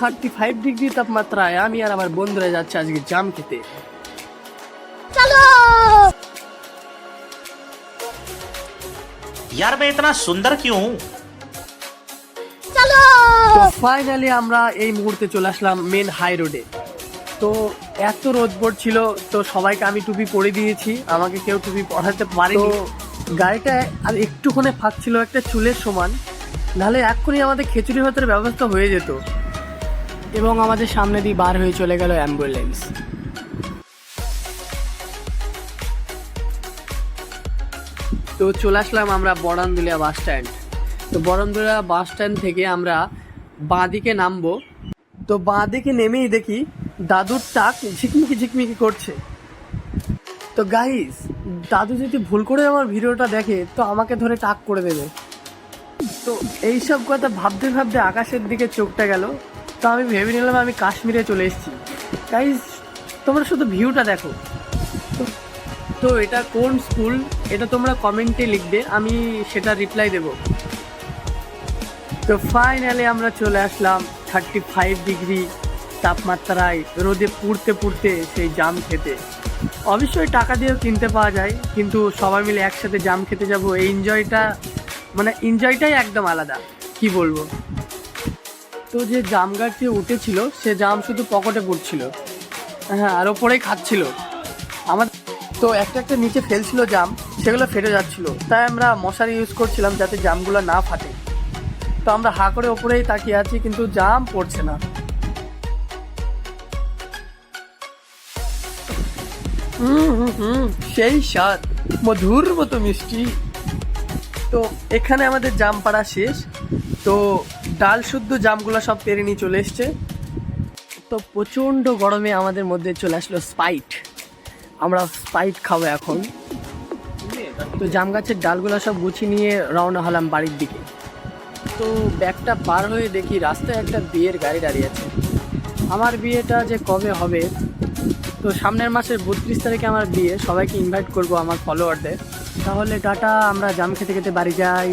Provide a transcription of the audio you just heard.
35 degree তাপমাত্রায় আমি আর আমার বন্ধুরা যাচ্ছে আজকে জাম খেতে। यार मैं इतना सुंदर क्यों हूँ? তো ফাইনালি আমরা এই মুহূর্তে চলে আসলাম মেন হাই রোডে। তো এত রোদ পড়ছিল, তো সবাইকে আমি টুপি পরে দিয়েছি, আমাকে কেউ টুপি পরাতে পারেনি। গাড়িটা আর একটুখানি ফাঁক ছিল একটা চুলের সমান, নাহলে এক্ষুনি আমাদের খিচুড়ি ভাতের ব্যবস্থা হয়ে যেত। এবং আমাদের সামনে দিয়ে বার হয়ে চলে গেল অ্যাম্বুলেন্স। তো চলে আসলাম আমরা বরান্দুলিয়া বাস স্ট্যান্ড। তো বরান্দুলিয়া বাস স্ট্যান্ড থেকে আমরা বাঁদিকে নামবো। তো বাঁদিকে নেমেই দেখি দাদুর টাক ঝিকমিকি ঝিকমিকি করছে। তো গাইস, দাদু যদি ভুল করে আমার ভিডিওটা দেখে তো আমাকে ধরে টাক করে দেবে। তো এইসব কথা ভাবতে ভাবতে আকাশের দিকে চোখটা গেল। তো আমি ভেবে নিলাম আমি কাশ্মীরে চলে এসেছি। গাইস, তোমরা শুধু ভিউটা দেখো। তো এটা কোন স্কুল এটা তোমরা কমেন্টে লিখবে, আমি সেটা রিপ্লাই দেব। তো ফাইনালি আমরা চলে আসলাম 35 ডিগ্রি তাপমাত্রায় রোদে পুড়তে পুড়তে সেই জাম খেতে। অবশ্যই টাকা দিয়েও কিনতে পাওয়া যায়, কিন্তু সবাই মিলে একসাথে জাম খেতে যাব, এই এনজয়টাই একদম আলাদা, কি বলবো। তো যে জাম গাছটি উঠেছিল সে জাম শুধু পকেটে পড়ছিল, হ্যাঁ, আর ওপরেই খাচ্ছিল। আমার তো একটা একটা নিচে ফেলছিল জাম, সেগুলো ফেটে যাচ্ছিল, তাই আমরা মশারি ইউজ করছিলাম যাতে জামগুলো না ফাটে। তো আমরা হা করে ওপরেই তাকিয়ে আছি, কিন্তু জাম পড়ছে না। সেই স্বাদ, মধুর মতো মিষ্টি। তো এখানে আমাদের জাম পাড়া শেষ। তো ডাল শুদ্ধ জামগুলো সব পেরে নিয়ে চলে এসছে। তো প্রচণ্ড গরমে আমাদের মধ্যে চলে আসলো স্প্রাইট। আমরা স্প্রাইট খাবো এখন। তো জাম গাছের ডালগুলো সব গুছিয়ে নিয়ে রওনা হলাম বাড়ির দিকে। তো ব্যাগটা পার হয়ে দেখি রাস্তায় একটা বিয়ের গাড়ি দাঁড়িয়ে আছে। আমার বিয়েটা যে কবে হবে, তো সামনের মাসের 32 তারিখে আমার বিয়ে, সবাইকে ইনভাইট করব আমার ফলোয়ারদের। তাহলে টাটা, আমরা জাম খেতে খেতে বাড়ি যাই।